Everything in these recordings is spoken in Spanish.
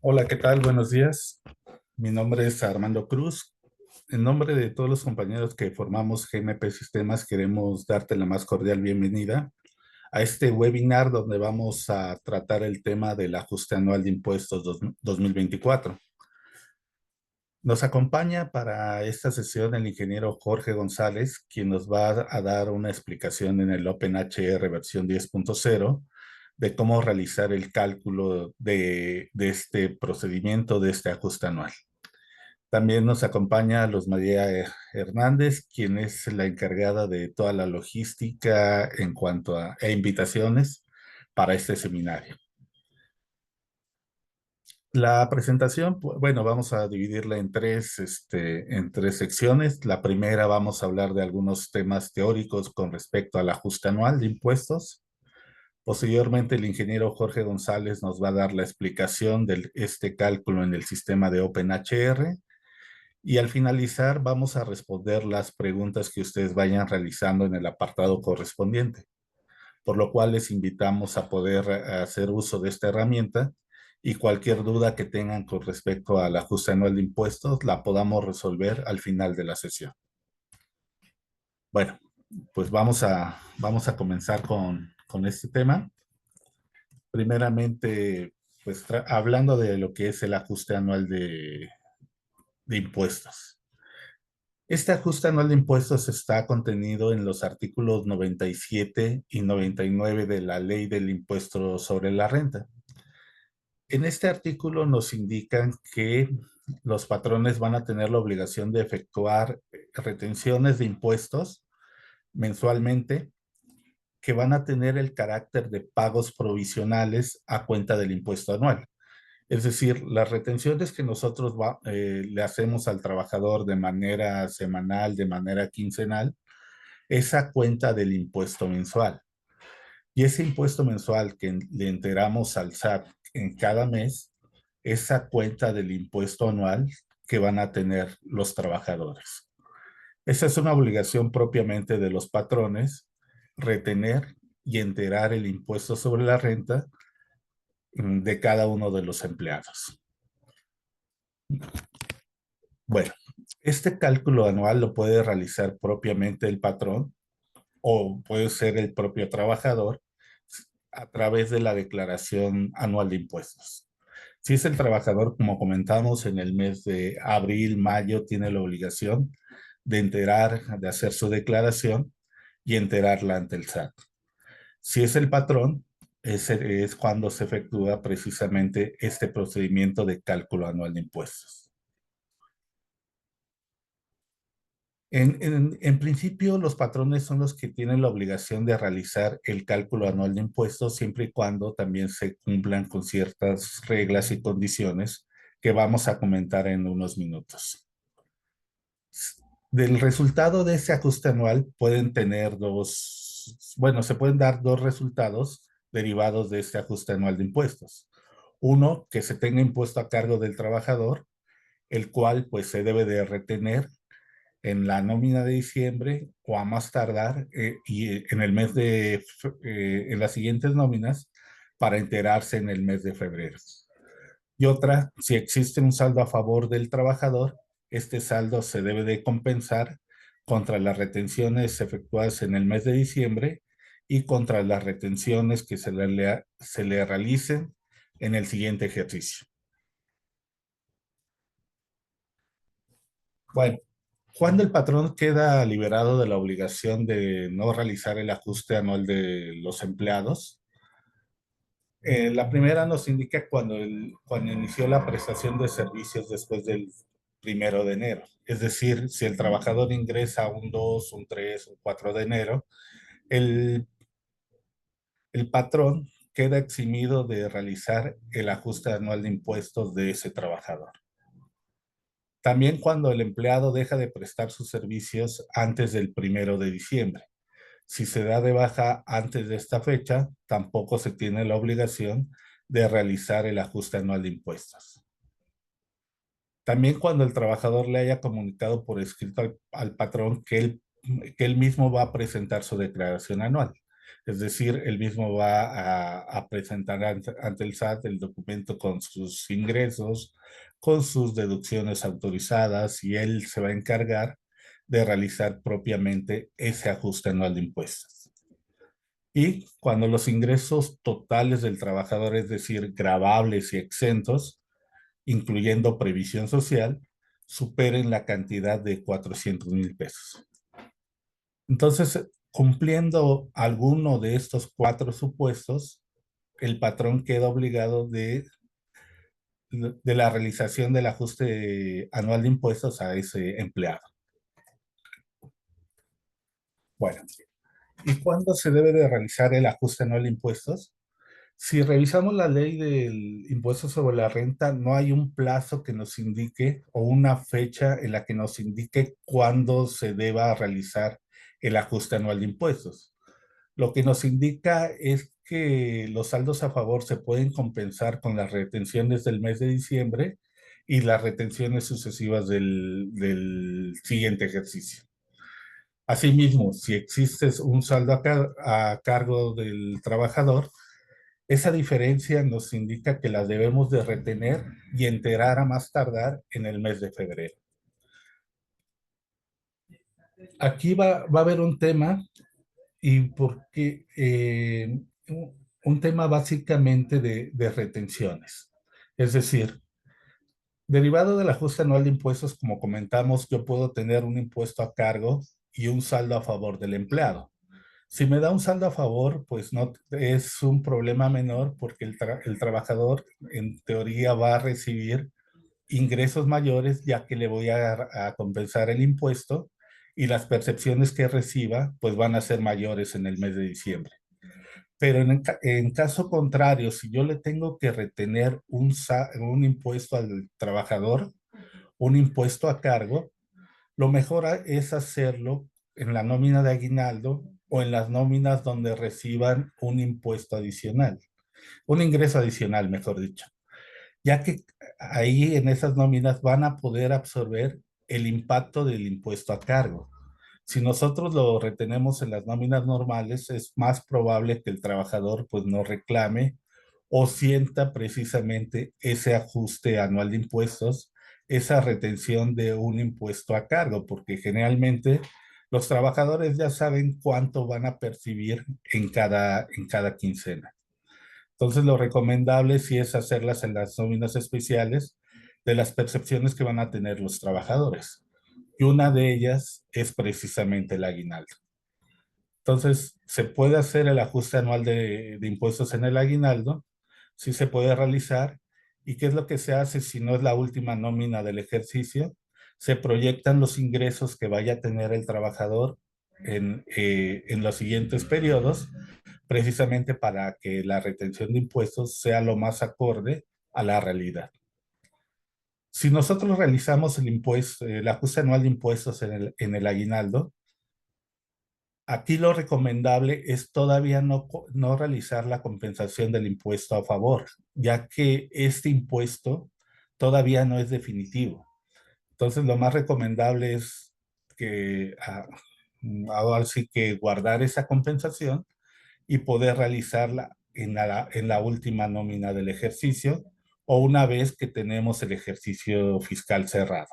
Hola, ¿qué tal? Buenos días. Mi nombre es Armando Cruz. En nombre de todos los compañeros que formamos GMP Sistemas, queremos darte la más cordial bienvenida a este webinar donde vamos a tratar el tema del ajuste anual de impuestos 2024. Nos acompaña para esta sesión el ingeniero Jorge González, quien nos va a dar una explicación en el OpenHR versión 10.0 de cómo realizar el cálculo de este procedimiento, de este ajuste anual. También nos acompaña Luz María Hernández, quien es la encargada de toda la logística en cuanto a invitaciones para este seminario. La presentación, bueno, vamos a dividirla en tres secciones. La primera vamos a hablar de algunos temas teóricos con respecto al ajuste anual de impuestos. Posteriormente, el ingeniero Jorge González nos va a dar la explicación de este cálculo en el sistema de OpenHR. Y al finalizar, vamos a responder las preguntas que ustedes vayan realizando en el apartado correspondiente, por lo cual les invitamos a poder hacer uso de esta herramienta y cualquier duda que tengan con respecto al ajuste anual de impuestos la podamos resolver al final de la sesión. Bueno, pues vamos a comenzar con este tema. Primeramente, pues hablando de lo que es el ajuste anual de impuestos. Este ajuste anual de impuestos está contenido en los artículos 97 y 99 de la Ley del Impuesto sobre la Renta. En este artículo nos indican que los patrones van a tener la obligación de efectuar retenciones de impuestos mensualmente que van a tener el carácter de pagos provisionales a cuenta del impuesto anual. Es decir, las retenciones que nosotros le hacemos al trabajador de manera semanal, de manera quincenal, es a cuenta del impuesto mensual. Y ese impuesto mensual que le enteramos al SAT en cada mes, es a cuenta del impuesto anual que van a tener los trabajadores. Esa es una obligación propiamente de los patrones, retener y enterar el impuesto sobre la renta de cada uno de los empleados. Bueno, este cálculo anual lo puede realizar propiamente el patrón o puede ser el propio trabajador a través de la declaración anual de impuestos. Si es el trabajador, como comentamos, en el mes de abril, mayo, tiene la obligación de de hacer su declaración y enterarla ante el SAT. Si es el patrón, es cuando se efectúa precisamente este procedimiento de cálculo anual de impuestos. En principio, los patrones son los que tienen la obligación de realizar el cálculo anual de impuestos siempre y cuando también se cumplan con ciertas reglas y condiciones que vamos a comentar en unos minutos. Del resultado de ese ajuste anual pueden tener se pueden dar dos resultados derivados de este ajuste anual de impuestos. Uno, que se tenga impuesto a cargo del trabajador, el cual pues se debe de retener en la nómina de diciembre o a más tardar en el mes en las siguientes nóminas para enterarse en el mes de febrero. Y otra, si existe un saldo a favor del trabajador, este saldo se debe de compensar contra las retenciones efectuadas en el mes de diciembre y contra las retenciones que se le realicen en el siguiente ejercicio. Bueno, cuando el patrón queda liberado de la obligación de no realizar el ajuste anual de los empleados, la primera nos indica cuando inició la prestación de servicios después del 1 de enero. Es decir, si el trabajador ingresa un 2, un 3, un 4 de enero, el, el patrón queda eximido de realizar el ajuste anual de impuestos de ese trabajador. También cuando el empleado deja de prestar sus servicios antes del 1 de diciembre. Si se da de baja antes de esta fecha, tampoco se tiene la obligación de realizar el ajuste anual de impuestos. También cuando el trabajador le haya comunicado por escrito al patrón que él mismo va a presentar su declaración anual. Es decir, él mismo va a presentar ante el SAT el documento con sus ingresos, con sus deducciones autorizadas, y él se va a encargar de realizar propiamente ese ajuste anual de impuestos. Y cuando los ingresos totales del trabajador, es decir, gravables y exentos, incluyendo previsión social, superen la cantidad de 400,000 pesos. Entonces, cumpliendo alguno de estos cuatro supuestos, el patrón queda obligado de la realización del ajuste anual de impuestos a ese empleado. Bueno, ¿y cuándo se debe de realizar el ajuste anual de impuestos? Si revisamos la ley del impuesto sobre la renta, no hay un plazo que nos indique o una fecha en la que nos indique cuándo se deba realizar el ajuste anual de impuestos. Lo que nos indica es que los saldos a favor se pueden compensar con las retenciones del mes de diciembre y las retenciones sucesivas del siguiente ejercicio. Asimismo, si existe un saldo a cargo del trabajador, esa diferencia nos indica que la debemos de retener y enterar a más tardar en el mes de febrero. Aquí va a haber un tema, y porque un tema básicamente de retenciones. Es decir, derivado del ajuste anual de impuestos, como comentamos, yo puedo tener un impuesto a cargo y un saldo a favor del empleado. Si me da un saldo a favor, pues no es un problema menor, porque el trabajador en teoría va a recibir ingresos mayores, ya que le voy a compensar el impuesto, y las percepciones que reciba pues van a ser mayores en el mes de diciembre. Pero en caso contrario, si yo le tengo que retener un impuesto al trabajador, un impuesto a cargo, lo mejor es hacerlo en la nómina de aguinaldo o en las nóminas donde reciban un impuesto adicional, un ingreso adicional, mejor dicho, ya que ahí en esas nóminas van a poder absorber el impacto del impuesto a cargo. Si nosotros lo retenemos en las nóminas normales, es más probable que el trabajador pues no reclame o sienta precisamente ese ajuste anual de impuestos, esa retención de un impuesto a cargo, porque generalmente los trabajadores ya saben cuánto van a percibir en cada quincena. Entonces, lo recomendable sí es hacerlas en las nóminas especiales de las percepciones que van a tener los trabajadores. Y una de ellas es precisamente el aguinaldo. Entonces, se puede hacer el ajuste anual de impuestos en el aguinaldo, sí se puede realizar. ¿Y qué es lo que se hace si no es la última nómina del ejercicio? Se proyectan los ingresos que vaya a tener el trabajador en los siguientes periodos, precisamente para que la retención de impuestos sea lo más acorde a la realidad. Si nosotros realizamos el ajuste anual de impuestos en el aguinaldo, aquí lo recomendable es todavía no realizar la compensación del impuesto a favor, ya que este impuesto todavía no es definitivo. Entonces, lo más recomendable es que ahora sí que guardar esa compensación y poder realizarla en la última nómina del ejercicio o una vez que tenemos el ejercicio fiscal cerrado.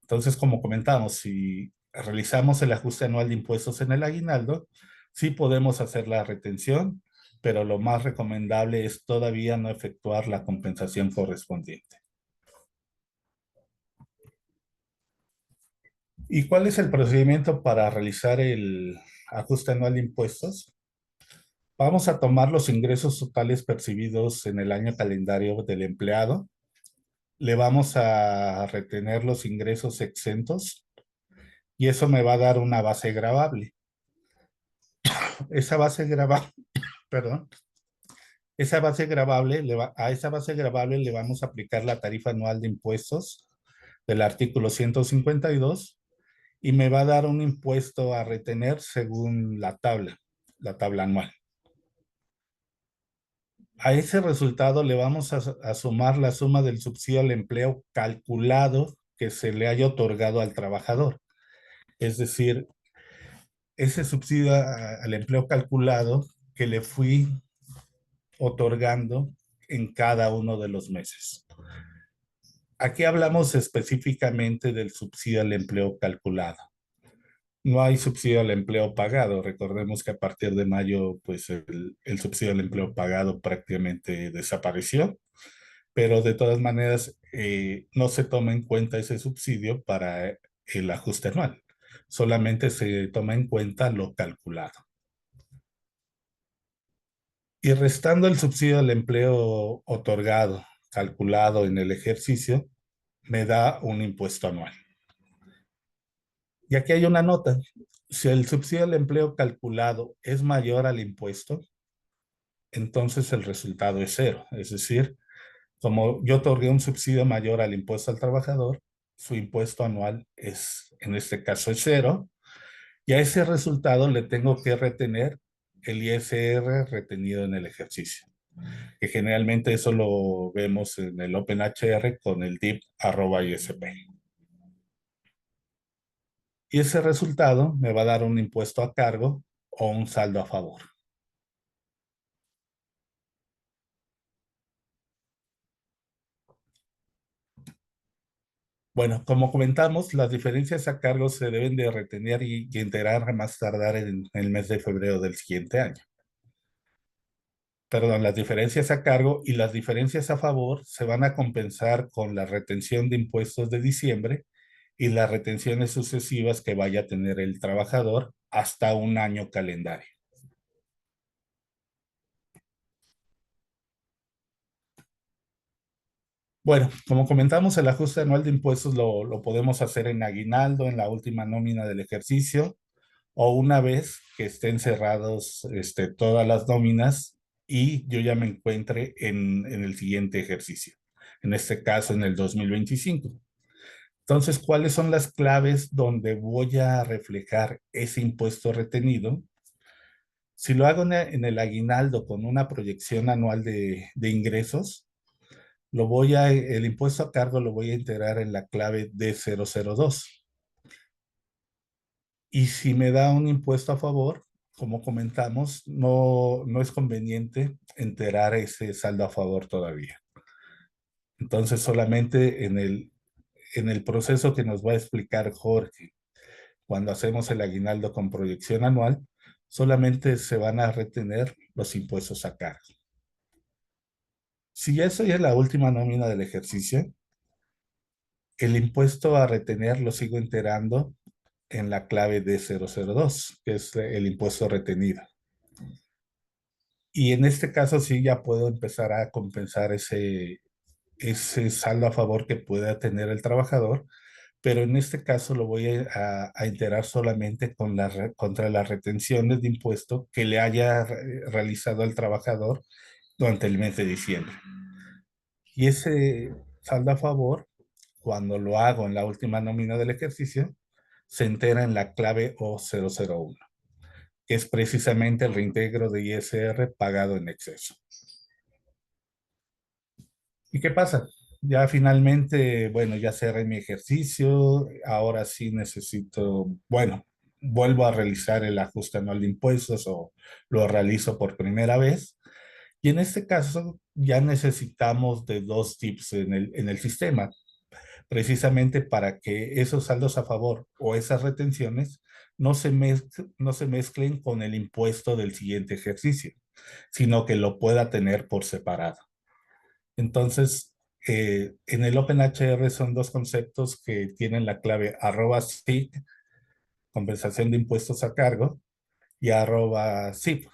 Entonces, como comentamos, si realizamos el ajuste anual de impuestos en el aguinaldo, sí podemos hacer la retención, pero lo más recomendable es todavía no efectuar la compensación correspondiente. ¿Y cuál es el procedimiento para realizar el ajuste anual de impuestos? Vamos a tomar los ingresos totales percibidos en el año calendario del empleado. Le vamos a retener los ingresos exentos y eso me va a dar una base gravable. Esa base gravable, perdón, esa base gravable, a esa base gravable le vamos a aplicar la tarifa anual de impuestos del artículo 152 y me va a dar un impuesto a retener según la tabla anual. A ese resultado le vamos a sumar la suma del subsidio al empleo calculado que se le haya otorgado al trabajador. Es decir, ese subsidio al empleo calculado que le fui otorgando en cada uno de los meses. Aquí hablamos específicamente del subsidio al empleo calculado. No hay subsidio al empleo pagado. Recordemos que a partir de mayo, pues el subsidio al empleo pagado prácticamente desapareció, pero de todas maneras no se toma en cuenta ese subsidio para el ajuste anual. Solamente se toma en cuenta lo calculado. Y restando el subsidio al empleo otorgado, calculado en el ejercicio, me da un impuesto anual. Y aquí hay una nota. Si el subsidio al empleo calculado es mayor al impuesto, entonces el resultado es cero. Es decir, como yo otorgué un subsidio mayor al impuesto al trabajador, su impuesto anual es, en este caso, es cero. Y a ese resultado le tengo que retener el ISR retenido en el ejercicio, que generalmente eso lo vemos en el OpenHR con el DIP@ISP. Y ese resultado me va a dar un impuesto a cargo o un saldo a favor. Bueno, como comentamos, las diferencias a cargo se deben de retener y integrar a más tardar en el mes de febrero del siguiente año. Perdón, las diferencias a cargo y las diferencias a favor se van a compensar con la retención de impuestos de diciembre y las retenciones sucesivas que vaya a tener el trabajador hasta un año calendario. Bueno, como comentamos, el ajuste anual de impuestos lo podemos hacer en aguinaldo, en la última nómina del ejercicio, o una vez que estén cerrados todas las nóminas y yo ya me encuentre en el siguiente ejercicio, en este caso en el 2025. Entonces, ¿cuáles son las claves donde voy a reflejar ese impuesto retenido? Si lo hago en el aguinaldo con una proyección anual de ingresos, el impuesto a cargo lo voy a integrar en la clave D002. Y si me da un impuesto a favor, como comentamos, no es conveniente enterar ese saldo a favor todavía. Entonces, solamente en el proceso que nos va a explicar Jorge, cuando hacemos el aguinaldo con proyección anual, solamente se van a retener los impuestos a cargo. Si eso ya es la última nómina del ejercicio, el impuesto a retener lo sigo enterando en la clave D002, que es el impuesto retenido. Y en este caso sí ya puedo empezar a compensar ese saldo a favor que pueda tener el trabajador, pero en este caso lo voy a enterar solamente contra las retenciones de impuesto que le haya realizado el trabajador durante el mes de diciembre. Y ese saldo a favor, cuando lo hago en la última nómina del ejercicio, se entera en la clave O001, que es precisamente el reintegro de ISR pagado en exceso. ¿Y qué pasa? Ya finalmente, bueno, ya cerré mi ejercicio, ahora sí necesito, bueno, vuelvo a realizar el ajuste anual de impuestos o lo realizo por primera vez. Y en este caso ya necesitamos de dos tips en el sistema, precisamente para que esos saldos a favor o esas retenciones no se mezclen con el impuesto del siguiente ejercicio, sino que lo pueda tener por separado. Entonces, en el OpenHR son dos conceptos que tienen la clave @SIC, compensación de impuestos a cargo, y @SIP,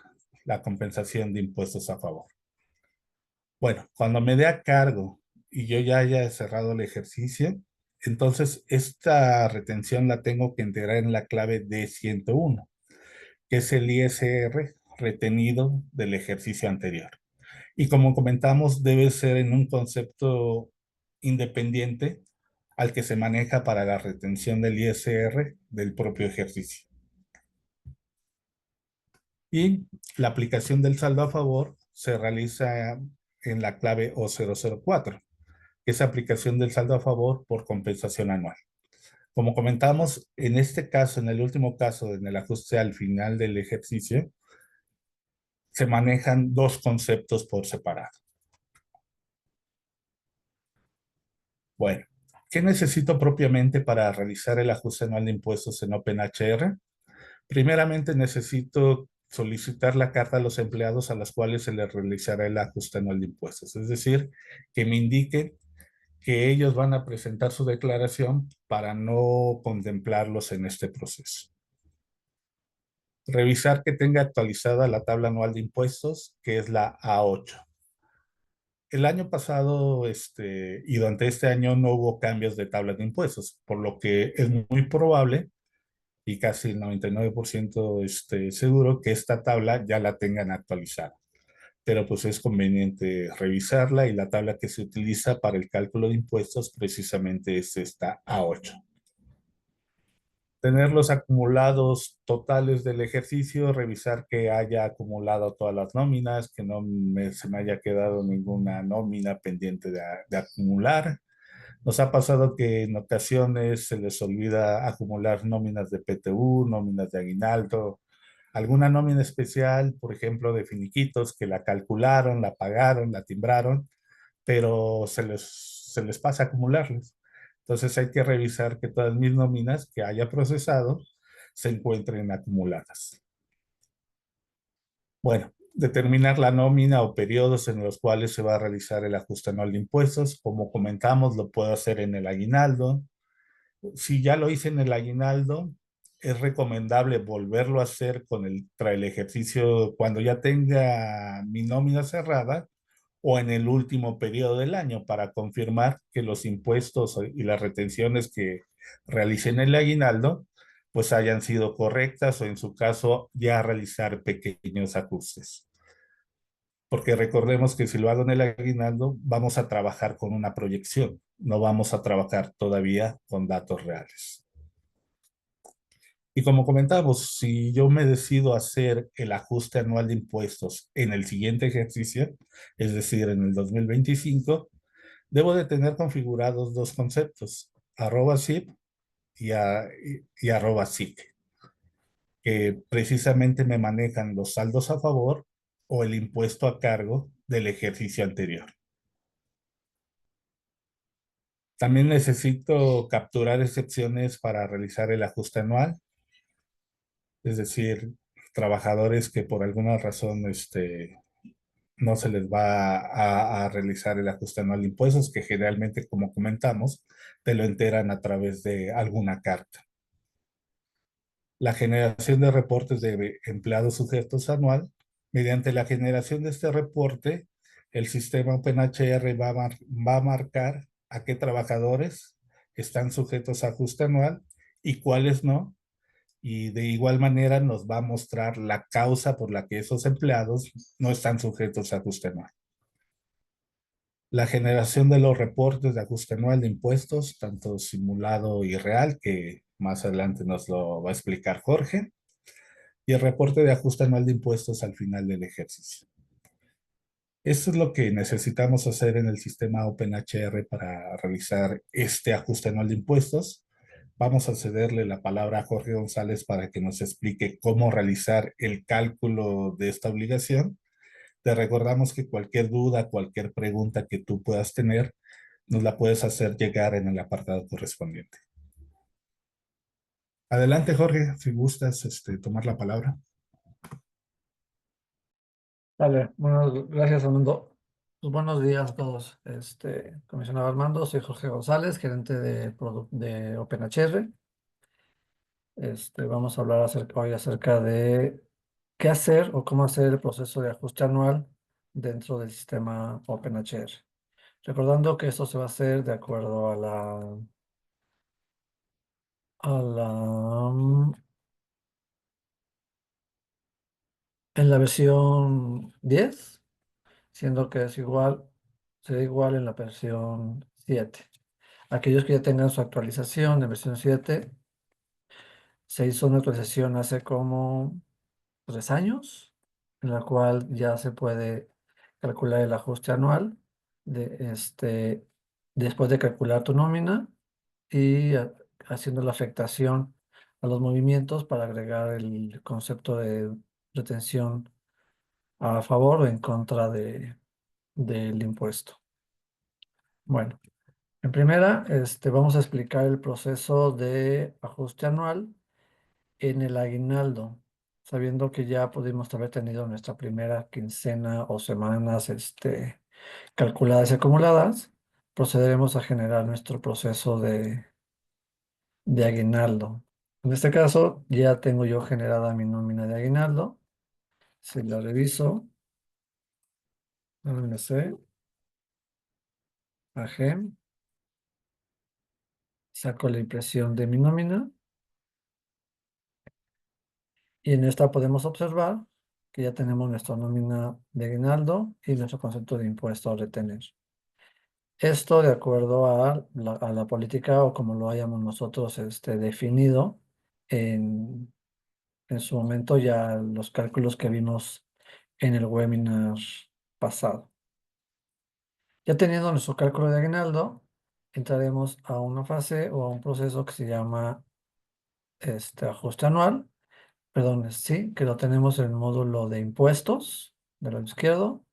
la compensación de impuestos a favor. Bueno, cuando me dé a cargo y yo ya haya cerrado el ejercicio, entonces esta retención la tengo que integrar en la clave D101, que es el ISR retenido del ejercicio anterior. Y como comentamos, debe ser en un concepto independiente al que se maneja para la retención del ISR del propio ejercicio. Y la aplicación del saldo a favor se realiza en la clave O004, que es aplicación del saldo a favor por compensación anual. Como comentamos, en este caso, en el último caso, en el ajuste al final del ejercicio, se manejan dos conceptos por separado. Bueno, ¿qué necesito propiamente para realizar el ajuste anual de impuestos en OpenHR? Primeramente necesito solicitar la carta a los empleados a las cuales se les realizará el ajuste anual de impuestos. Es decir, que me indiquen que ellos van a presentar su declaración para no contemplarlos en este proceso. Revisar que tenga actualizada la tabla anual de impuestos, que es la A8. El año pasado y durante este año no hubo cambios de tablas de impuestos, por lo que es muy probable y casi el 99% seguro que esta tabla ya la tengan actualizada. Pero pues es conveniente revisarla y la tabla que se utiliza para el cálculo de impuestos precisamente es esta A8. Tener los acumulados totales del ejercicio, revisar que haya acumulado todas las nóminas, que se me haya quedado ninguna nómina pendiente de acumular. Nos ha pasado que en ocasiones se les olvida acumular nóminas de PTU, nóminas de aguinaldo, alguna nómina especial, por ejemplo, de finiquitos, que la calcularon, la pagaron, la timbraron, pero se les pasa acumularles. Entonces hay que revisar que todas mis nóminas que haya procesado se encuentren acumuladas. Bueno, determinar la nómina o periodos en los cuales se va a realizar el ajuste anual de impuestos. Como comentamos, lo puedo hacer en el aguinaldo. Si ya lo hice en el aguinaldo, es recomendable volverlo a hacer tras el ejercicio cuando ya tenga mi nómina cerrada o en el último periodo del año para confirmar que los impuestos y las retenciones que realicé en el aguinaldo pues hayan sido correctas o en su caso ya realizar pequeños ajustes. Porque recordemos que si lo hago en el aguinaldo, vamos a trabajar con una proyección, no vamos a trabajar todavía con datos reales. Y como comentamos, si yo me decido hacer el ajuste anual de impuestos en el siguiente ejercicio, es decir, en el 2025, debo de tener configurados dos conceptos, @zip y @sic, que precisamente me manejan los saldos a favor o el impuesto a cargo del ejercicio anterior. También necesito capturar excepciones para realizar el ajuste anual, es decir, trabajadores que por alguna razón no se les va a realizar el ajuste anual de impuestos, que generalmente, como comentamos, te lo enteran a través de alguna carta. La generación de reportes de empleados sujetos anual. Mediante la generación de este reporte, el sistema OpenHR va a marcar a qué trabajadores están sujetos a ajuste anual y cuáles no. Y de igual manera nos va a mostrar la causa por la que esos empleados no están sujetos a ajuste anual. La generación de los reportes de ajuste anual de impuestos, tanto simulado y real, que más adelante nos lo va a explicar Jorge, y el reporte de ajuste anual de impuestos al final del ejercicio. Esto es lo que necesitamos hacer en el sistema OpenHR para realizar este ajuste anual de impuestos. Vamos a cederle la palabra a Jorge González para que nos explique cómo realizar el cálculo de esta obligación. Te recordamos que cualquier duda, cualquier pregunta que tú puedas tener, nos la puedes hacer llegar en el apartado correspondiente. Adelante, Jorge, si gustas tomar la palabra. Vale, bueno, gracias, Armando. Pues buenos días a todos. Comisionado Armando, soy Jorge González, gerente de OpenHR. Vamos a hablar hoy acerca de qué hacer o cómo hacer el proceso de ajuste anual dentro del sistema OpenHR. Recordando que esto se va a hacer de acuerdo a la en la versión 10, siendo que será igual en la versión 7. Aquellos que ya tengan su actualización de versión 7, se hizo una actualización hace como 3 años, en la cual ya se puede calcular el ajuste anual después de calcular tu nómina y haciendo la afectación a los movimientos para agregar el concepto de retención a favor o en contra del impuesto. Bueno, en primera, vamos a explicar el proceso de ajuste anual en el aguinaldo, sabiendo que ya pudimos haber tenido nuestra primera quincena o semanas, calculadas y acumuladas. Procederemos a generar nuestro proceso de aguinaldo. En este caso, ya tengo yo generada mi nómina de aguinaldo. Si la reviso, C, AGEM, saco la impresión de mi nómina y en esta podemos observar que ya tenemos nuestra nómina de aguinaldo y nuestro concepto de impuesto a retener. Esto de acuerdo a la política o como lo hayamos nosotros definido en su momento, ya los cálculos que vimos en el webinar pasado. Ya teniendo nuestro cálculo de aguinaldo, entraremos a una fase o a un proceso que se llama ajuste anual. Perdón, sí, que lo tenemos en el módulo de impuestos, del lado izquierdo,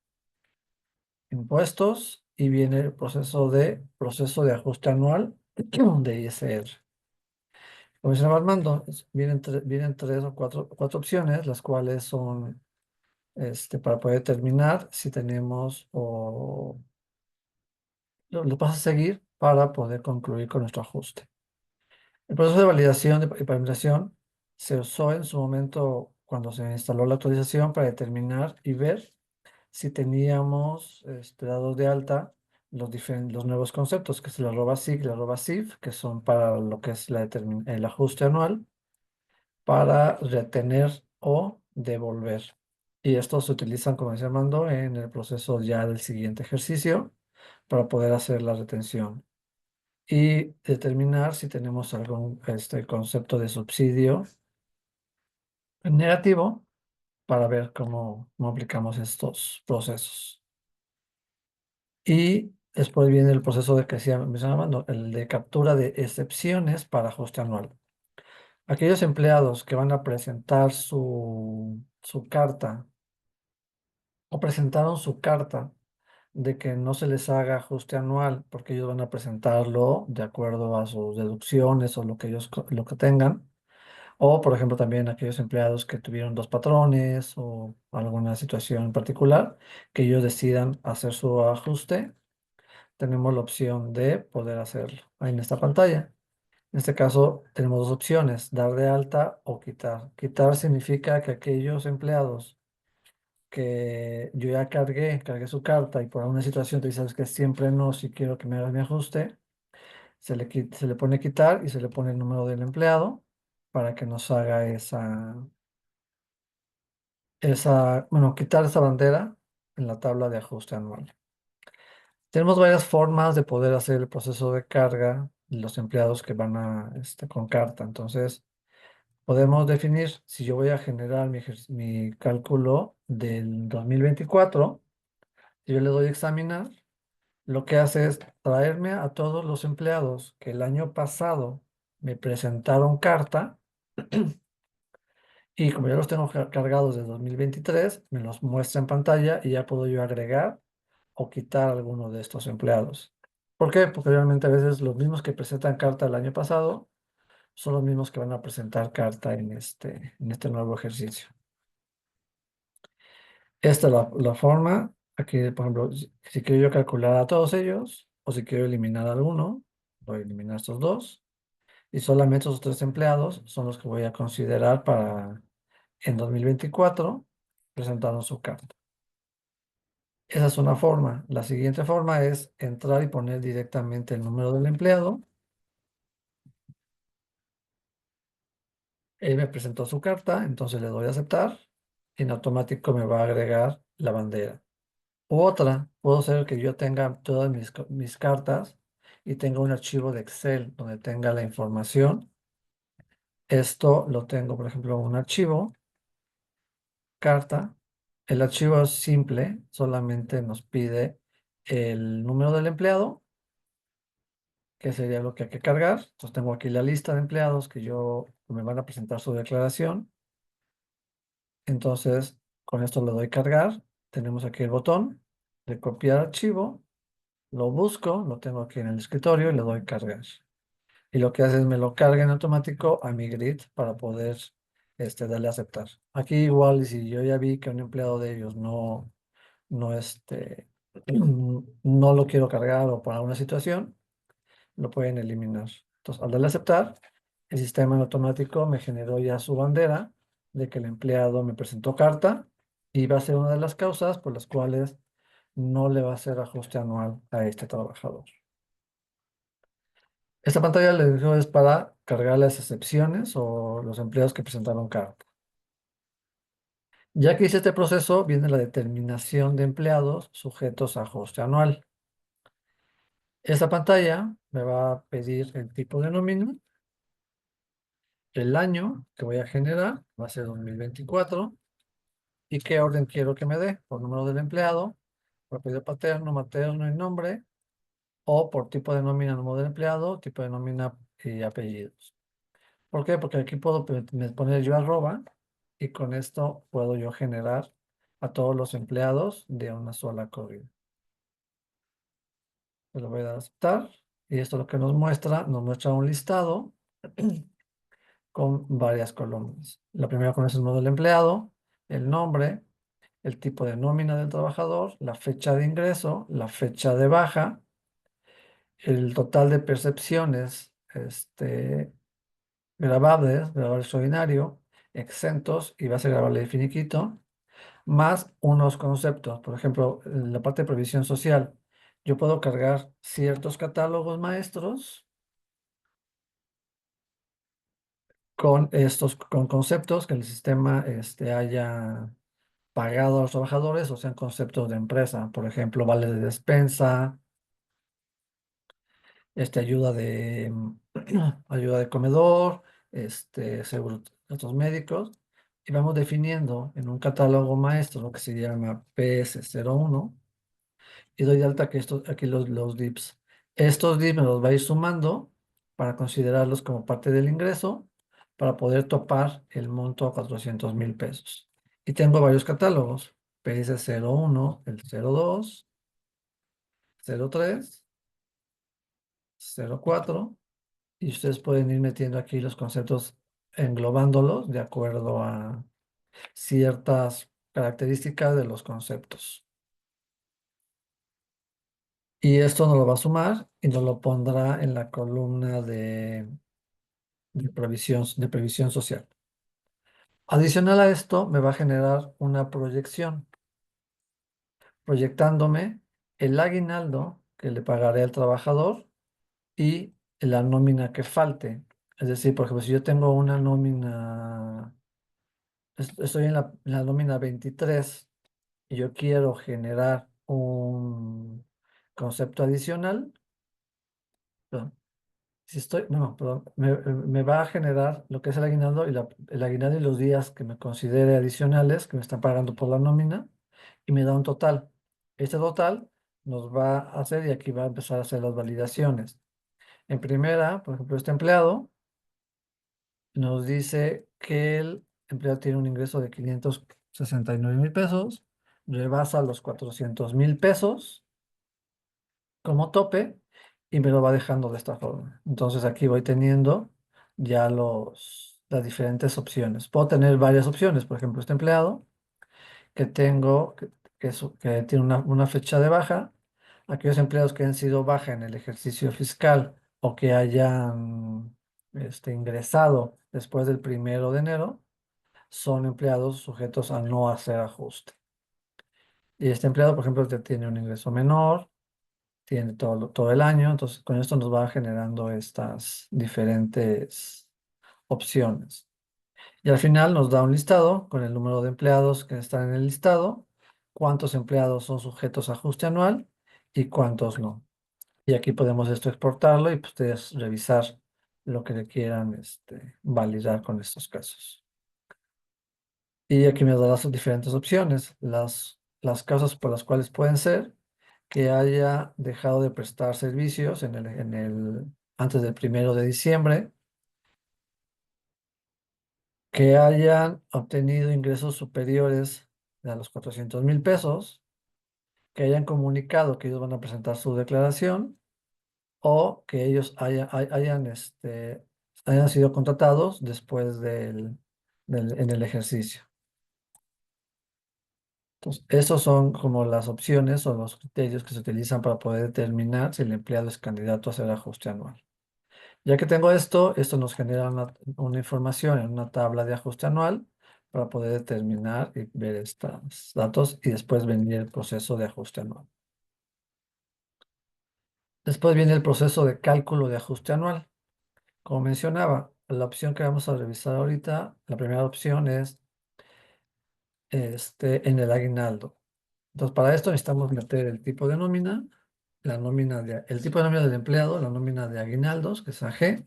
impuestos, y viene el proceso de ajuste anual de ISR. Como dice Armando, vienen tres o cuatro opciones, las cuales son para poder determinar si tenemos o lo vas a seguir para poder concluir con nuestro ajuste. El proceso de validación y parametrización se usó en su momento cuando se instaló la actualización para determinar y ver si teníamos dados de alta los nuevos conceptos, que es el @SIC y el @SIF, que son para lo que es el ajuste anual, para retener o devolver. Y estos se utilizan, como decía Armando, en el proceso ya del siguiente ejercicio para poder hacer la retención y determinar si tenemos algún concepto de subsidio negativo para ver cómo aplicamos estos procesos. Y después viene el proceso de que decía, me estaba llamando, el de captura de excepciones para ajuste anual. Aquellos empleados que van a presentar su carta o presentaron su carta de que no se les haga ajuste anual porque ellos van a presentarlo de acuerdo a sus deducciones o lo que ellos lo que tengan. O, por ejemplo, también aquellos empleados que tuvieron dos patrones o alguna situación en particular, que ellos decidan hacer su ajuste, tenemos la opción de poder hacerlo ahí en esta pantalla. En este caso, tenemos dos opciones, dar de alta o quitar. Quitar significa que aquellos empleados que yo ya cargué su carta y por alguna situación te dices que siempre no, si quiero que me hagas mi ajuste, se le pone quitar y se le pone el número del empleado para que nos haga bueno, quitar esa bandera en la tabla de ajuste anual. Tenemos varias formas de poder hacer el proceso de carga de los empleados que van con carta. Entonces, podemos definir si yo voy a generar mi cálculo del 2024, y yo le doy a examinar, lo que hace es traerme a todos los empleados que el año pasado me presentaron carta. Y como ya los tengo cargados de 2023, me los muestra en pantalla y ya puedo yo agregar o quitar alguno de estos empleados. ¿Por qué? Porque realmente a veces los mismos que presentan carta el año pasado son los mismos que van a presentar carta en este nuevo ejercicio. Esta es la forma. Aquí, por ejemplo, si quiero yo calcular a todos ellos o si quiero eliminar alguno, voy a eliminar estos dos. Y solamente esos tres empleados son los que voy a considerar para en 2024 presentaron su carta. Esa es una forma. La siguiente forma es entrar y poner directamente el número del empleado. Él me presentó su carta, entonces le doy a aceptar y en automático me va a agregar la bandera. U otra, puedo ser que yo tenga todas mis cartas y tenga un archivo de Excel donde tenga la información. Esto lo tengo, por ejemplo, un archivo, carta. El archivo es simple, solamente nos pide el número del empleado que sería lo que hay que cargar. Entonces tengo aquí la lista de empleados que me van a presentar su declaración. Entonces, con esto le doy cargar. Tenemos aquí el botón de copiar archivo. Lo busco, lo tengo aquí en el escritorio y le doy cargar. Y lo que hace es me lo carga en automático a mi grid para poder darle a aceptar. Aquí igual, si yo ya vi que un empleado de ellos no, no lo quiero cargar o por alguna situación, lo pueden eliminar. Entonces, al darle a aceptar, el sistema en automático me generó ya su bandera de que el empleado me presentó carta y va a ser una de las causas por las cuales no le va a hacer ajuste anual a este trabajador. Esta pantalla le digo es para cargar las excepciones o los empleados que presentaron carta. Ya que hice este proceso, viene la determinación de empleados sujetos a ajuste anual. Esta pantalla me va a pedir el tipo de nómina, el año que voy a generar, va a ser 2024, y qué orden quiero que me dé, por número del empleado, por apellido paterno, materno y nombre, o por tipo de nómina, número del empleado, tipo de nómina y apellidos. ¿Por qué? Porque aquí puedo poner yo arroba y con esto puedo yo generar a todos los empleados de una sola corrida. Le voy a dar a aceptar y esto lo que nos muestra un listado con varias columnas. La primera columna es el modelo del empleado, el nombre, el tipo de nómina del trabajador, la fecha de ingreso, la fecha de baja, el total de percepciones grabables, grabable extraordinario, exentos y base grabable de finiquito, más unos conceptos. Por ejemplo, en la parte de previsión social, yo puedo cargar ciertos catálogos maestros con conceptos que el sistema haya pagado a los trabajadores, o sean conceptos de empresa. Por ejemplo, vale de despensa, ayuda de ayuda de comedor, seguro, gastos médicos, y vamos definiendo en un catálogo maestro lo que se llama PS01 y doy de alta que aquí los DIPs. Estos DIPs me los va a ir sumando para considerarlos como parte del ingreso para poder topar el monto a 400,000 pesos. Y tengo varios catálogos, PS01, el 02, 03, 04, y ustedes pueden ir metiendo aquí los conceptos, englobándolos de acuerdo a ciertas características de los conceptos. Y esto nos lo va a sumar y nos lo pondrá en la columna de previsión social. Adicional a esto, me va a generar una proyección, proyectándome el aguinaldo que le pagaré al trabajador y la nómina que falte. Es decir, por ejemplo, si yo tengo una nómina, estoy en la nómina 23 y yo quiero generar un concepto adicional, perdón, si estoy, no, perdón, me va a generar lo que es el aguinaldo el aguinaldo y los días que me considere adicionales que me están pagando por la nómina y me da un total. Este total nos va a hacer y aquí va a empezar a hacer las validaciones. En primera, por ejemplo, este empleado nos dice que el empleado tiene un ingreso de 569,000 pesos, rebasa los 400,000 pesos como tope y me lo va dejando de esta forma. Entonces aquí voy teniendo ya las diferentes opciones. Puedo tener varias opciones, por ejemplo, este empleado que tengo, que tiene una fecha de baja, aquellos empleados que han sido baja en el ejercicio fiscal o que hayan ingresado después del 1 de enero, son empleados sujetos a no hacer ajuste. Y este empleado, por ejemplo, que tiene un ingreso menor, tiene todo el año, entonces con esto nos va generando estas diferentes opciones. Y al final nos da un listado con el número de empleados que están en el listado, cuántos empleados son sujetos a ajuste anual y cuántos no. Y aquí podemos esto exportarlo y pues, ustedes revisar lo que le quieran validar con estos casos. Y aquí me da las diferentes opciones, las causas por las cuales pueden ser que haya dejado de prestar servicios antes del 1 de diciembre, que hayan obtenido ingresos superiores a los 400,000 pesos, que hayan comunicado que ellos van a presentar su declaración o que ellos hayan sido contratados después en el ejercicio. Entonces, esos son como las opciones o los criterios que se utilizan para poder determinar si el empleado es candidato a hacer ajuste anual. Ya que tengo esto nos genera una información en una tabla de ajuste anual para poder determinar y ver estos datos y después venir el proceso de ajuste anual. Después viene el proceso de cálculo de ajuste anual. Como mencionaba, la opción que vamos a revisar ahorita, la primera opción es en el aguinaldo. Entonces, para esto necesitamos meter el tipo de nómina, el tipo de nómina del empleado, la nómina de aguinaldos, que es AG,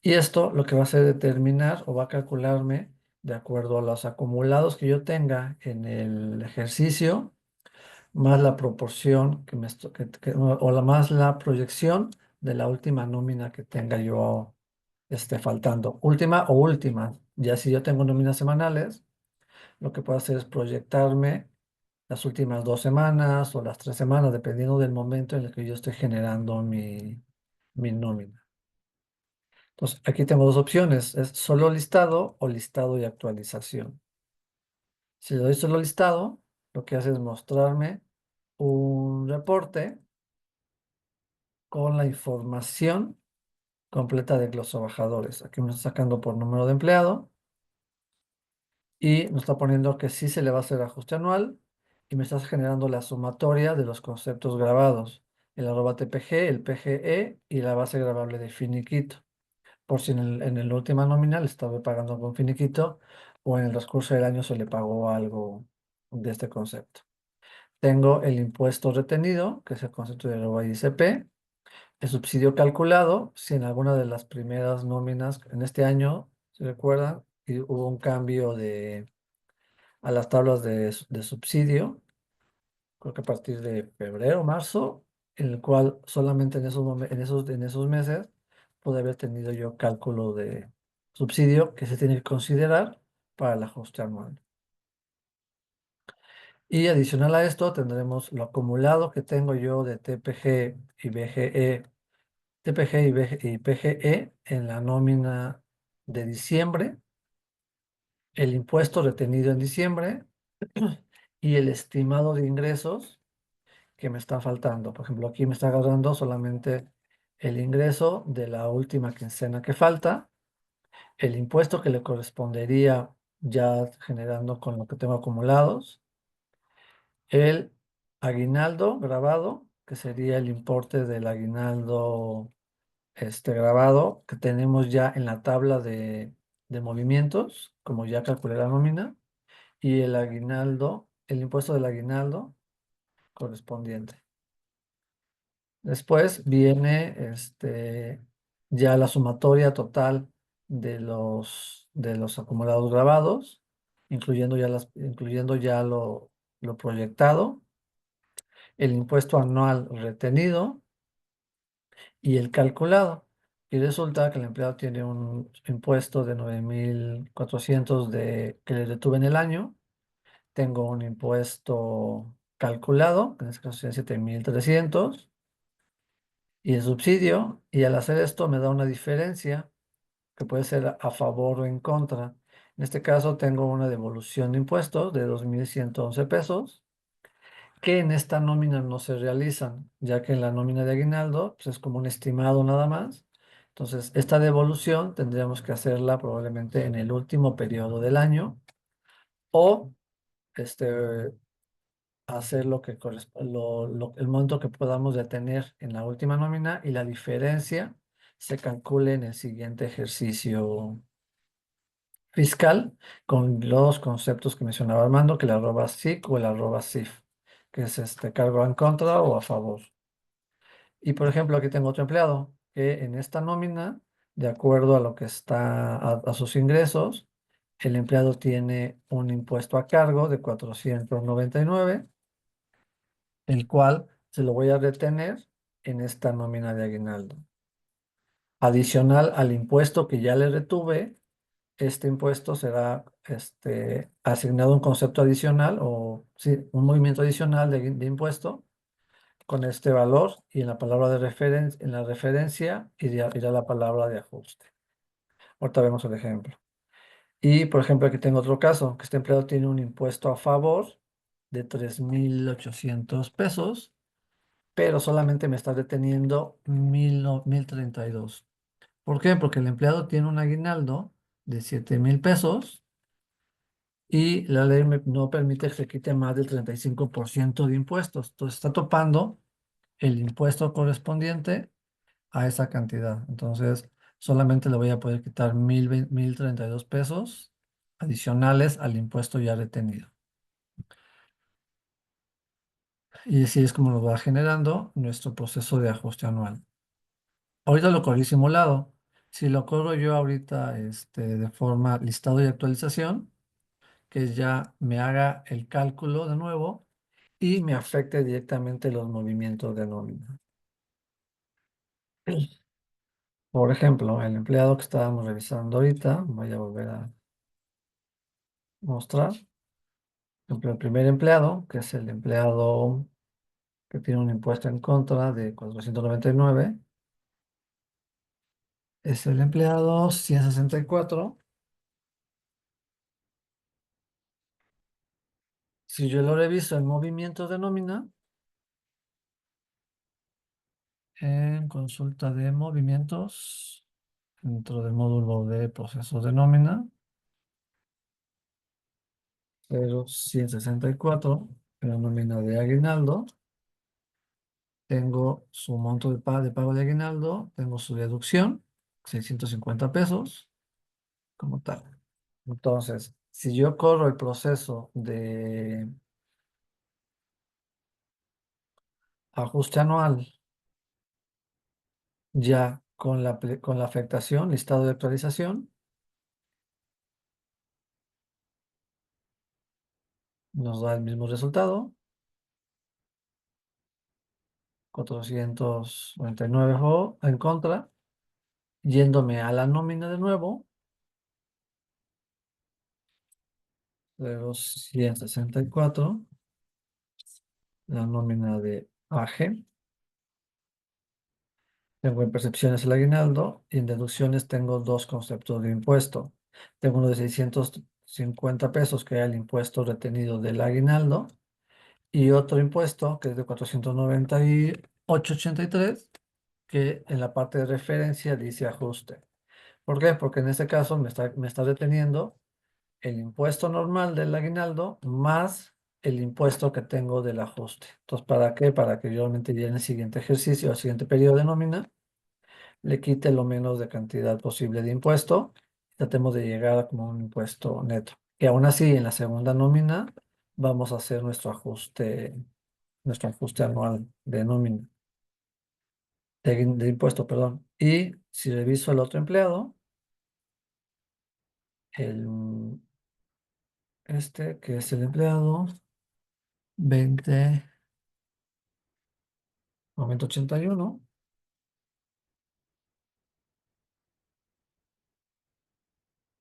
y esto lo que va a hacer determinar o va a calcularme de acuerdo a los acumulados que yo tenga en el ejercicio, más la proporción más la proyección de la última nómina que tenga yo faltando. Última o última. Ya si yo tengo nóminas semanales, lo que puedo hacer es proyectarme las últimas 2 semanas o las 3 semanas, dependiendo del momento en el que yo estoy generando mi nómina. Entonces, aquí tengo dos opciones, es solo listado o listado y actualización. Si le doy solo listado, lo que hace es mostrarme un reporte con la información completa de glossobajadores. Aquí me está sacando por número de empleado y nos está poniendo que sí se le va a hacer ajuste anual y me está generando la sumatoria de los conceptos grabados, el arroba TPG, el PGE y la base grabable de finiquito. Por si en el última nómina le estaba pagando con finiquito o en el transcurso del año se le pagó algo de este concepto. Tengo el impuesto retenido, que es el concepto de arroba ISP, el subsidio calculado, si en alguna de las primeras nóminas en este año, si recuerdan, y hubo un cambio a las tablas de subsidio, creo que a partir de febrero, marzo, en el cual solamente en esos meses pude haber tenido yo cálculo de subsidio que se tiene que considerar para el ajuste anual. Y adicional a esto tendremos lo acumulado que tengo yo de TPG y BGE, y PGE en la nómina de diciembre, el impuesto retenido en diciembre y el estimado de ingresos que me está faltando. Por ejemplo, aquí me está agarrando solamente el ingreso de la última quincena que falta, el impuesto que le correspondería ya generando con lo que tengo acumulados, el aguinaldo grabado, que sería el importe del aguinaldo grabado que tenemos ya en la tabla de movimientos, como ya calculé la nómina, y el aguinaldo, el impuesto del aguinaldo correspondiente. Después viene ya la sumatoria total de los acumulados grabados, incluyendo ya lo proyectado, el impuesto anual retenido y el calculado. Y resulta que el empleado tiene un impuesto de 9,400 que le detuve en el año. Tengo un impuesto calculado, que en este caso serían 7,300 y el subsidio, y al hacer esto me da una diferencia que puede ser a favor o en contra. En este caso tengo una devolución de impuestos de 2,111 pesos, que en esta nómina no se realizan, ya que en la nómina de aguinaldo pues es como un estimado nada más. Entonces, esta devolución tendríamos que hacerla probablemente en el último periodo del año o hacer el monto que podamos detener en la última nómina y la diferencia se calcule en el siguiente ejercicio fiscal con los conceptos que mencionaba Armando, que el arroba SIC o el arroba SIF, que es cargo en contra o a favor. Y por ejemplo, aquí tengo otro empleado que en esta nómina, de acuerdo a lo que está a sus ingresos, el empleado tiene un impuesto a cargo de 499 el cual se lo voy a retener en esta nómina de aguinaldo. Adicional al impuesto que ya le retuve, este impuesto será asignado un concepto adicional o sí, un movimiento adicional de impuesto con este valor y en la palabra de referencia, en la referencia irá la palabra de ajuste. Ahorita vemos el ejemplo. Y por ejemplo, aquí tengo otro caso, que este empleado tiene un impuesto a favor de 3,800 pesos, pero solamente me está deteniendo 1,032. ¿Por qué? Porque el empleado tiene un aguinaldo de 7,000 pesos y la ley no permite que se quite más del 35% de impuestos. Entonces está topando el impuesto correspondiente a esa cantidad. Entonces solamente le voy a poder quitar 1,032 pesos adicionales al impuesto ya retenido. Y así es como nos va generando nuestro proceso de ajuste anual. Ahorita lo corrí simulado. Si lo corro yo ahorita de forma listado y actualización, que ya me haga el cálculo de nuevo y me afecte directamente los movimientos de nómina. Por ejemplo, el empleado que estábamos revisando ahorita, voy a volver a mostrar. Por ejemplo, el primer empleado, que es el empleado que tiene un impuesto en contra de 499, es el empleado 164. Si yo lo reviso en movimientos de nómina, en consulta de movimientos, dentro del módulo de procesos de nómina, 0,164, en la nómina de aguinaldo, tengo su monto de pago de aguinaldo, tengo su deducción, 650 pesos, como tal. Entonces, si yo corro el proceso de ajuste anual ya con la afectación, listado de actualización, nos da el mismo resultado, 499 en contra, yéndome a la nómina de nuevo, 164, la nómina de AG. Tengo en percepciones el aguinaldo y en deducciones tengo dos conceptos de impuesto. Tengo uno de 650 pesos, que es el impuesto retenido del aguinaldo, y otro impuesto que es de 498,83, que en la parte de referencia dice ajuste. ¿Por qué? Porque en este caso me está deteniendo el impuesto normal del aguinaldo más el impuesto que tengo del ajuste. Entonces, ¿para qué? Para que yo realmente ya en el siguiente ejercicio, el siguiente periodo de nómina, le quite lo menos de cantidad posible de impuesto. Tratemos de llegar a como un impuesto neto. Y aún así, en la segunda nómina, vamos a hacer nuestro ajuste anual de nómina, de impuesto, perdón. Y si reviso el otro empleado, el, que es el empleado 20,81,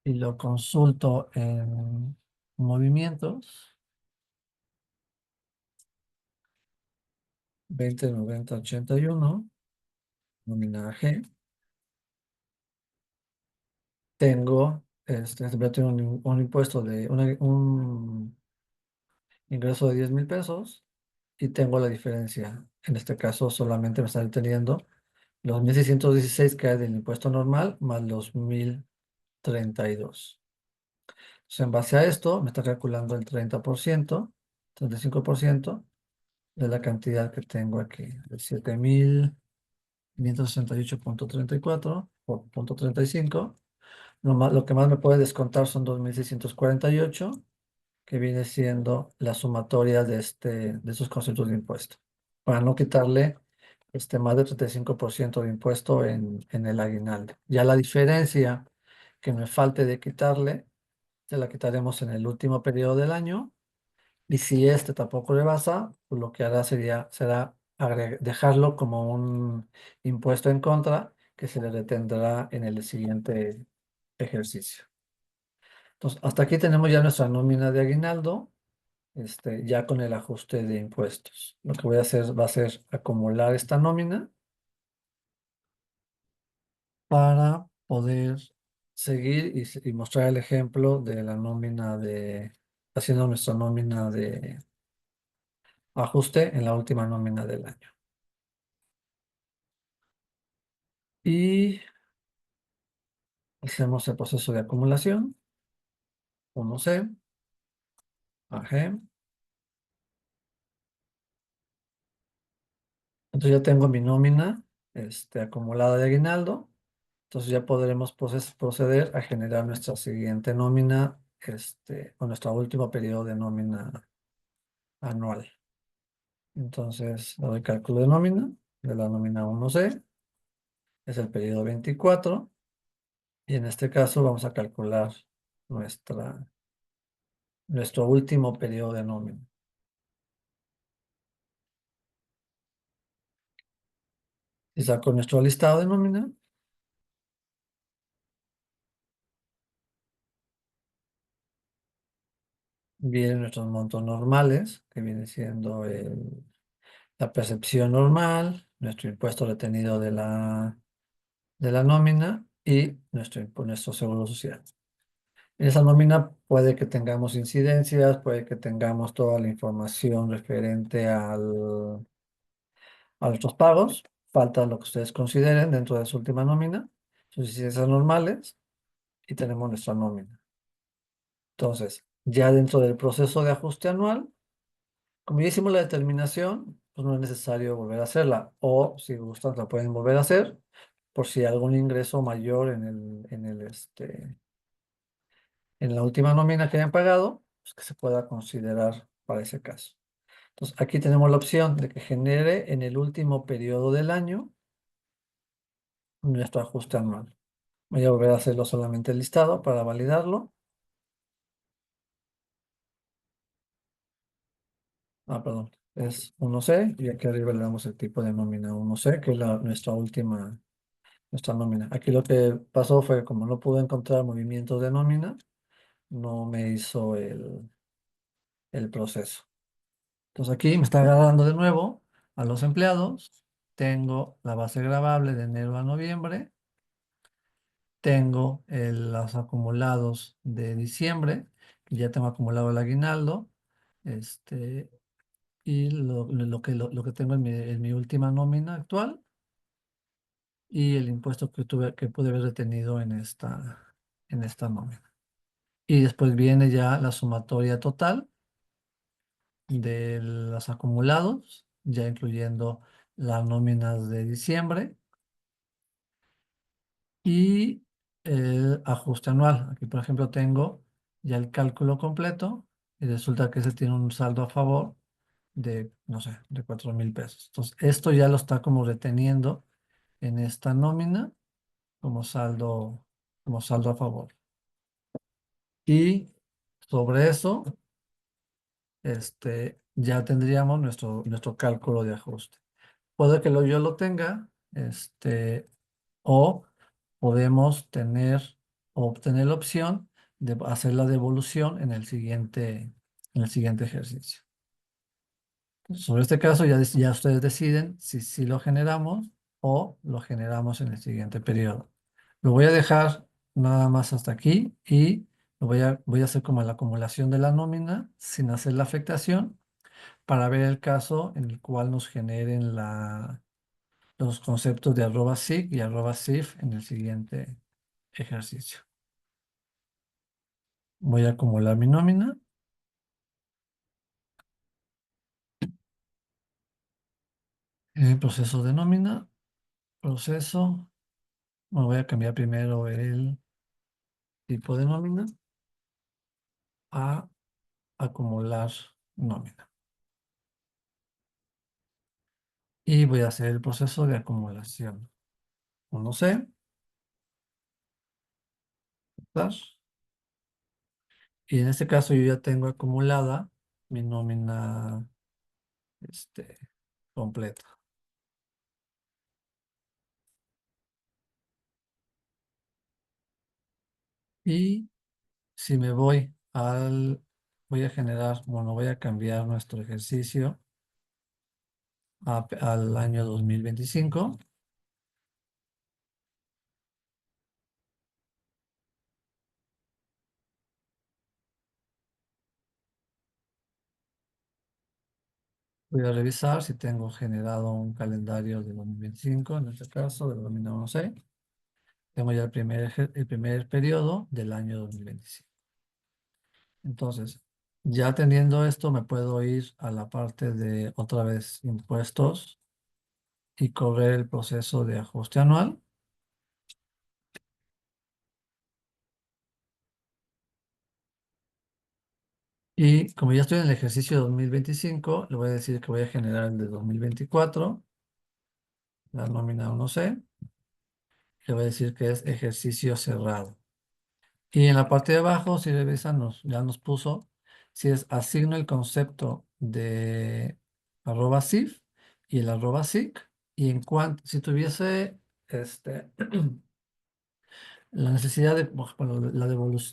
y lo consulto en movimientos, 20,90,81, nómina G. Voy a tener un impuesto de un ingreso de 10,000 pesos y tengo la diferencia. En este caso solamente me están teniendo los 1,616 que hay del impuesto normal más los 1,032. Entonces, en base a esto, me está calculando el 35% de la cantidad que tengo aquí, de 7,568,34 por punto 35. Lo que más me puede descontar son 2,648, que viene siendo la sumatoria de esos conceptos de impuesto, para no quitarle más del 35% de impuesto en el aguinaldo. Ya la diferencia que me falte de quitarle, se la quitaremos en el último periodo del año, y si este tampoco rebasa, lo que hará será dejarlo como un impuesto en contra que se le retendrá en el siguiente ejercicio. Entonces, hasta aquí tenemos ya nuestra nómina de aguinaldo, ya con el ajuste de impuestos. Lo que voy a hacer va a ser acumular esta nómina para poder seguir y mostrar el ejemplo de la nómina haciendo nuestra nómina de ajuste en la última nómina del año. Y hacemos el proceso de acumulación, 1C, AG. Entonces ya tengo mi nómina acumulada de aguinaldo. Entonces ya podremos proceder a generar nuestra siguiente nómina, o nuestro último periodo de nómina anual. Entonces le doy cálculo de nómina, de la nómina 1C, es el periodo 24, y en este caso vamos a calcular nuestro último periodo de nómina. Y saco nuestro listado de nómina. Vienen nuestros montos normales, que viene siendo la percepción normal, nuestro impuesto retenido de la nómina y nuestro seguro social. En esa nómina puede que tengamos incidencias, puede que tengamos toda la información referente a nuestros pagos. Falta lo que ustedes consideren dentro de su última nómina, sus incidencias normales, y tenemos nuestra nómina. Entonces, ya dentro del proceso de ajuste anual, como ya hicimos la determinación, pues no es necesario volver a hacerla. O si gustan, la pueden volver a hacer por si hay algún ingreso mayor en la última nómina que hayan pagado, pues que se pueda considerar para ese caso. Entonces, aquí tenemos la opción de que genere en el último periodo del año nuestro ajuste anual. Voy a volver a hacerlo solamente el listado para validarlo. Perdón, es 1C y aquí arriba le damos el tipo de nómina 1C, que es nuestra nómina. Aquí lo que pasó fue, como no pude encontrar movimientos de nómina, no me hizo el proceso. Entonces aquí me está agarrando de nuevo a los empleados. Tengo la base gravable de enero a noviembre. Tengo los acumulados de diciembre, que ya tengo acumulado el aguinaldo. Y lo que tengo en mi última nómina actual. Y el impuesto que pude haber retenido en esta nómina. Y después viene ya la sumatoria total de los acumulados, ya incluyendo las nóminas de diciembre y el ajuste anual. Aquí, por ejemplo, tengo ya el cálculo completo y resulta que ese tiene un saldo a favor de, no sé, de 4,000 pesos. Entonces, esto ya lo está como reteniendo en esta nómina como saldo a favor. Y sobre eso, ya tendríamos nuestro cálculo de ajuste. Puede que yo lo tenga, o podemos obtener la opción de hacer la devolución en el siguiente ejercicio. Sobre este caso, ya ustedes deciden si lo generamos o lo generamos en el siguiente periodo. Lo voy a dejar nada más hasta aquí y voy a hacer como la acumulación de la nómina sin hacer la afectación para ver el caso en el cual nos generen los conceptos de @SIG y @SIF en el siguiente ejercicio. Voy a acumular mi nómina. Proceso de nómina. Proceso. Me voy a cambiar primero el tipo de nómina a acumular nómina. Y voy a hacer el proceso de acumulación. 1C. Y en este caso yo ya tengo acumulada mi nómina este, completa. Y si me voy a generar, bueno, voy a cambiar nuestro ejercicio al año 2025. Voy a revisar si tengo generado un calendario de 2025, en este caso, de la nómina 1C. Tengo ya el primer periodo del año 2025. Entonces, ya teniendo esto, me puedo ir a la parte de otra vez impuestos y correr el proceso de ajuste anual. Y como ya estoy en el ejercicio 2025, le voy a decir que voy a generar el de 2024, la nómina 1C. Le voy a decir que es ejercicio cerrado. Y en la parte de abajo, si revisan, ya nos puso si es asigno el concepto de @sif y el @sic. Y en cuanto, si tuviese la necesidad de, por ejemplo,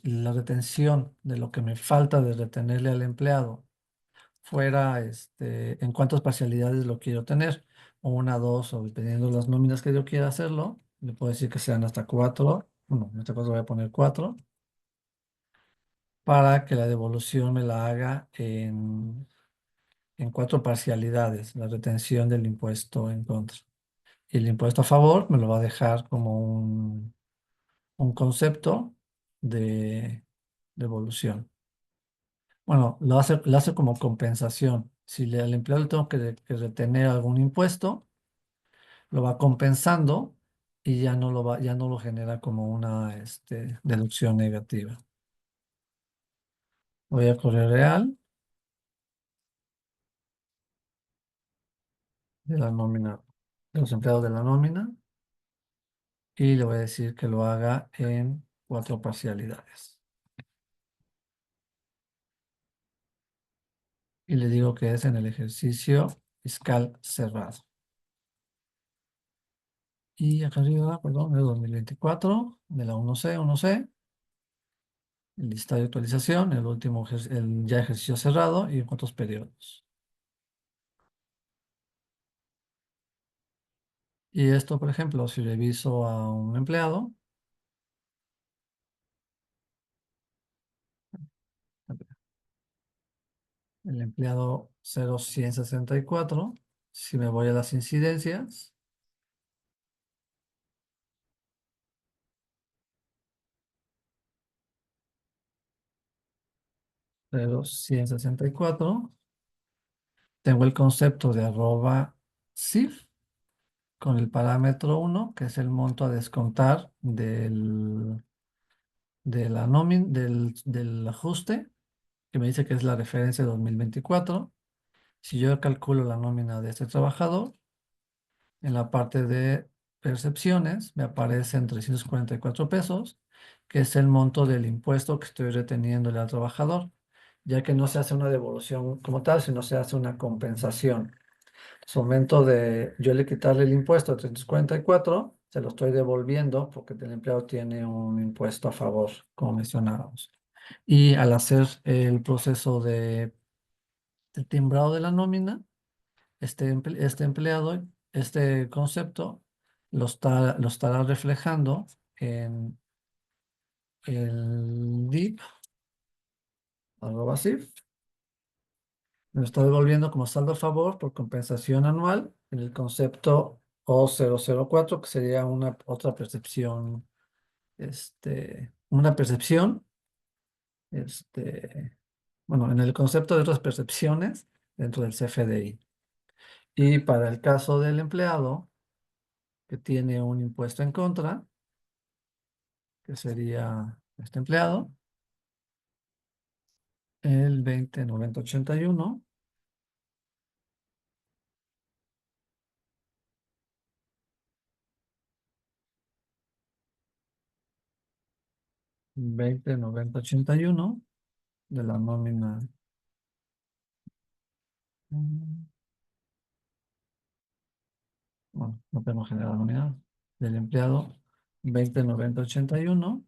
la retención de lo que me falta de retenerle al empleado, fuera en cuántas parcialidades lo quiero tener, o una, dos, o dependiendo de las nóminas que yo quiera hacerlo, le puedo decir que sean hasta cuatro. Bueno, en este caso voy a poner cuatro, para que la devolución me la haga en cuatro parcialidades, la retención del impuesto en contra. Y el impuesto a favor me lo va a dejar como un concepto de devolución. Bueno, lo hace como compensación. Si al empleado le tengo que retener algún impuesto, lo va compensando y ya no lo genera como una deducción negativa. Voy a correr real de la nómina, de los empleados de la nómina, y le voy a decir que lo haga en cuatro parcialidades. Y le digo que es en el ejercicio fiscal cerrado. Y acá arriba, perdón, es 2024, de la 1C, el listado de actualización, el último, el ya ejercicio cerrado y en cuántos periodos. Y esto, por ejemplo, si reviso a un empleado, el empleado 0164, si me voy a las incidencias, 0164, tengo el concepto de @sif con el parámetro 1, que es el monto a descontar del ajuste, que me dice que es la referencia 2024. Si yo calculo la nómina de este trabajador, en la parte de percepciones me aparecen 344 pesos, que es el monto del impuesto que estoy reteniéndole al trabajador, ya que no se hace una devolución como tal, sino se hace una compensación. Su momento de yo le quitarle el impuesto de 344, se lo estoy devolviendo porque el empleado tiene un impuesto a favor, como mencionábamos. Y al hacer el proceso de timbrado de la nómina, este empleado, este concepto, lo estará reflejando en el DIP, @SIF. Me lo está devolviendo como saldo a favor por compensación anual en el concepto O004, que sería una otra percepción, una percepción, bueno, en el concepto de otras percepciones dentro del CFDI. Y para el caso del empleado que tiene un impuesto en contra, que sería este empleado, el 209081, 209081 de la nómina. Bueno, no podemos generar la unidad del empleado 209081,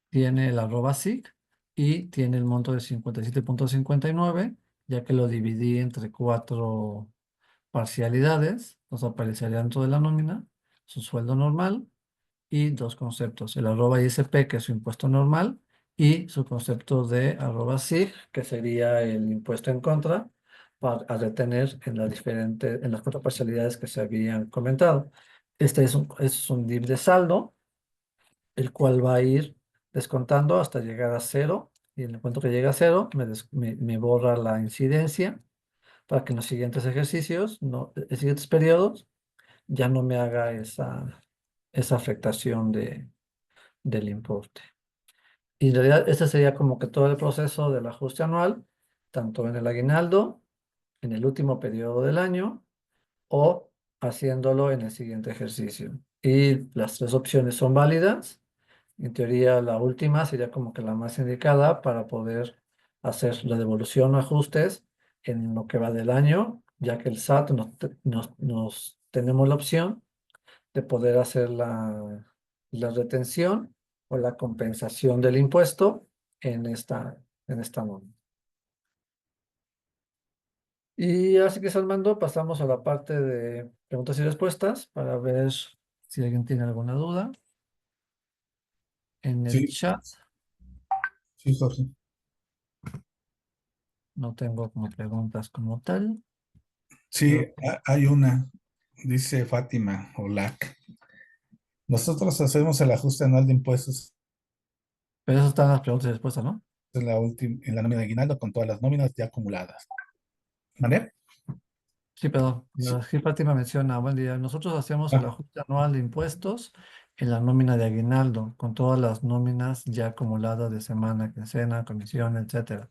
tiene el arroba SIC y tiene el monto de 57,59, ya que lo dividí entre cuatro parcialidades, nos aparecería dentro de la nómina, su sueldo normal y dos conceptos, el arroba ISP, que es su impuesto normal, y su concepto de arroba SIG, que sería el impuesto en contra, a retener en en las cuatro parcialidades que se habían comentado. Este es un div de saldo, el cual va a ir descontando hasta llegar a cero, y en el momento que llega a cero, me borra la incidencia para que en los siguientes ejercicios, no, en siguientes periodos, ya no me haga esa afectación del importe. Y en realidad este sería como que todo el proceso del ajuste anual, tanto en el aguinaldo, en el último periodo del año o haciéndolo en el siguiente ejercicio. Y las tres opciones son válidas. En teoría, la última sería como que la más indicada para poder hacer la devolución o ajustes en lo que va del año, ya que el SAT nos tenemos la opción de poder hacer la retención o la compensación del impuesto en esta nómina. Y así que, Salmando, pasamos a la parte de preguntas y respuestas para ver si alguien tiene alguna duda en el Sí, chat. sí, Jorge. No tengo como preguntas como tal, Sí, pero, hay una, dice Fátima Olac. Nosotros hacemos el ajuste anual de impuestos pero eso están las preguntas y respuestas, ¿no? en la nómina de aguinaldo con todas las nóminas ya acumuladas. ¿Vale? Sí, perdón. Sí. Aquí Fátima menciona, buen día. Nosotros hacemos el Ah, ajuste anual de impuestos en la nómina de aguinaldo, con todas las nóminas ya acumuladas de semana, quincena, comisión, etcétera.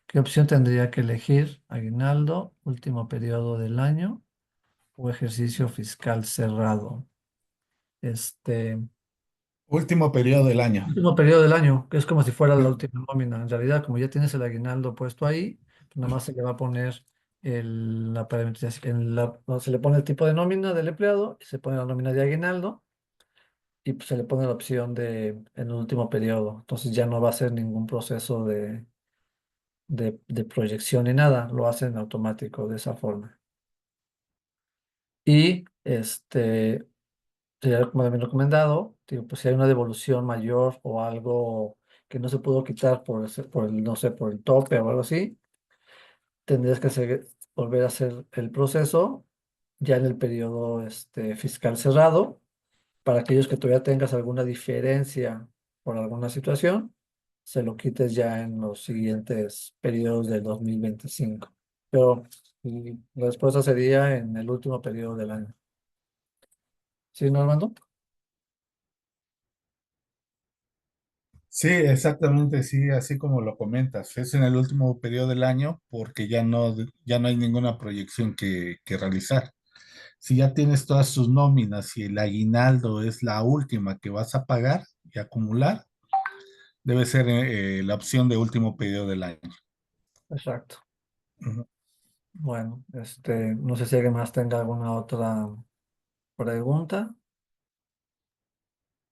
¿Qué opción tendría que elegir? Aguinaldo, último periodo del año o ejercicio fiscal cerrado. Este, último periodo del año. último periodo del año, que es como si fuera la última nómina. En realidad, como ya tienes el aguinaldo puesto ahí, pues nada más se le va a poner la parametrización, no, se le pone el tipo de nómina del empleado y se pone la nómina de aguinaldo y pues, se le pone la opción de en el último periodo. Entonces ya no va a ser ningún proceso de proyección ni nada, lo hacen automático de esa forma. Y ya como también recomendado, digo, pues si hay una devolución mayor o algo que no se pudo quitar no sé, por el tope o algo así, tendrías que volver a hacer el proceso ya en el periodo fiscal cerrado. Para aquellos que todavía tengas alguna diferencia por alguna situación, se lo quites ya en los siguientes periodos del 2025. Pero la respuesta sería en el último periodo del año. ¿Sí, Normando? Sí, exactamente, sí, así como lo comentas. Es en el último periodo del año porque ya no hay ninguna proyección que realizar. Si ya tienes todas tus nóminas y el aguinaldo es la última que vas a pagar y acumular, debe ser la opción de último periodo del año. Exacto. Ujú. Bueno, no sé si alguien más tenga alguna otra pregunta.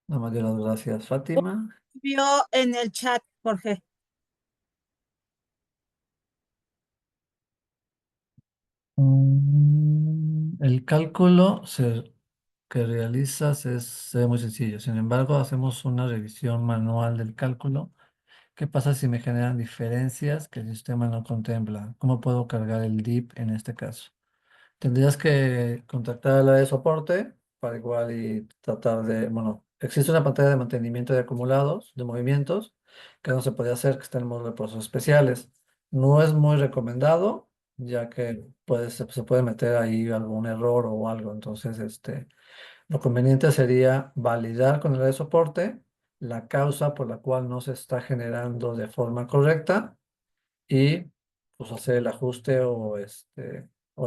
Nada más de las gracias, Fátima. Vio en el chat, Jorge. El cálculo que realizas se ve muy sencillo. Sin embargo, hacemos una revisión manual del cálculo. ¿Qué pasa si me generan diferencias que el sistema no contempla? ¿Cómo puedo cargar el DIP en este caso? Tendrías que contactar a la de soporte para igual y tratar bueno, existe una pantalla de mantenimiento de acumulados, de movimientos, que no se puede hacer, que está en modo de procesos especiales. No es muy recomendado, ya que se puede meter ahí algún error o algo. Entonces, lo conveniente sería validar con el de soporte la causa por la cual no se está generando de forma correcta y pues hacer el ajuste o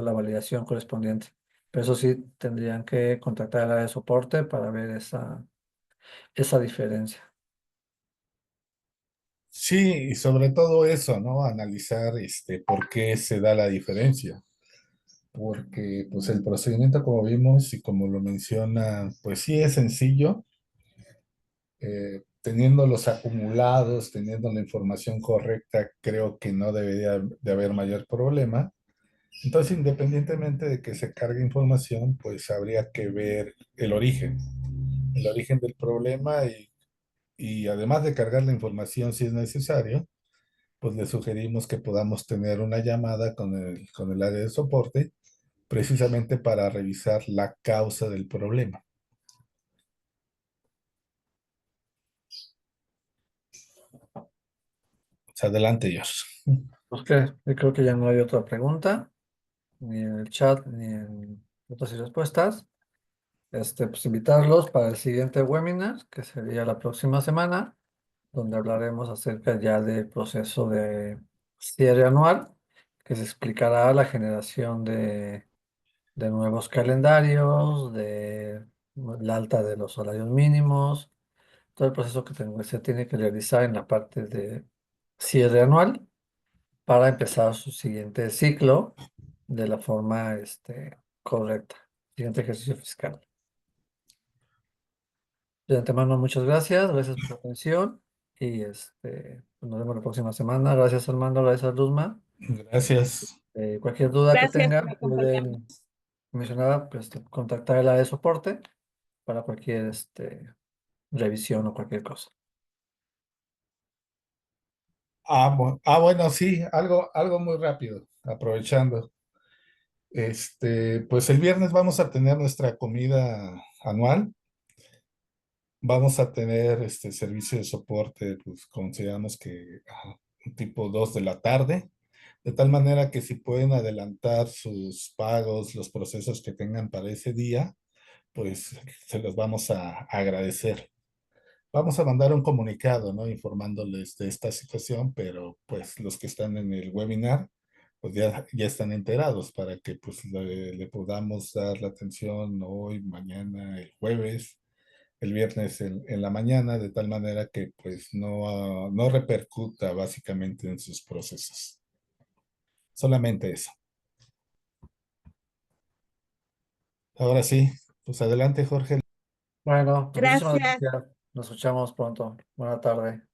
la validación correspondiente. Pero eso sí, tendrían que contactar al área de soporte para ver esa diferencia. Sí, y sobre todo eso, ¿no? Analizar por qué se da la diferencia. porque pues el procedimiento como vimos y como lo menciona, pues sí es sencillo, teniendo los acumulados, teniendo la información correcta, creo que no debería de haber mayor problema. Entonces, independientemente de que se cargue información, pues habría que ver el origen del problema y además de cargar la información si es necesario, pues le sugerimos que podamos tener una llamada con el área de soporte precisamente para revisar la causa del problema. Pues adelante, Josh. Pues que yo creo que ya no hay otra pregunta, ni en el chat, ni en preguntas y respuestas. Pues invitarlos para el siguiente webinar, que sería la próxima semana, donde hablaremos acerca ya del proceso de cierre anual, que se explicará la generación de nuevos calendarios, de la alta de los salarios mínimos, todo el proceso que se tiene que realizar en la parte de cierre anual para empezar su siguiente ciclo de la forma correcta, siguiente ejercicio fiscal. De antemano, muchas gracias por su atención y pues nos vemos la próxima semana. Gracias Armando, gracias Luzma. Gracias. Cualquier duda que Gracias por tengan, acompañarnos. pueden mencionar, pues, contactar el área de soporte para cualquier revisión o cualquier cosa. Bueno, sí, algo muy rápido, aprovechando. Pues el viernes vamos a tener nuestra comida anual. Vamos a tener este servicio de soporte, pues consideramos que tipo 2 de la tarde, de tal manera que si pueden adelantar sus pagos, los procesos que tengan para ese día, pues se los vamos a agradecer. Vamos a mandar un comunicado, ¿no? Informándoles de esta situación, pero pues los que están en el webinar, pues ya están enterados para que pues le podamos dar la atención hoy, mañana, el jueves, el viernes en la mañana, de tal manera que pues no repercuta básicamente en sus procesos. Solamente eso. Ahora sí, pues adelante, Jorge. Bueno, pues muchísimas Gracias. gracias. Nos escuchamos pronto. Buena tarde.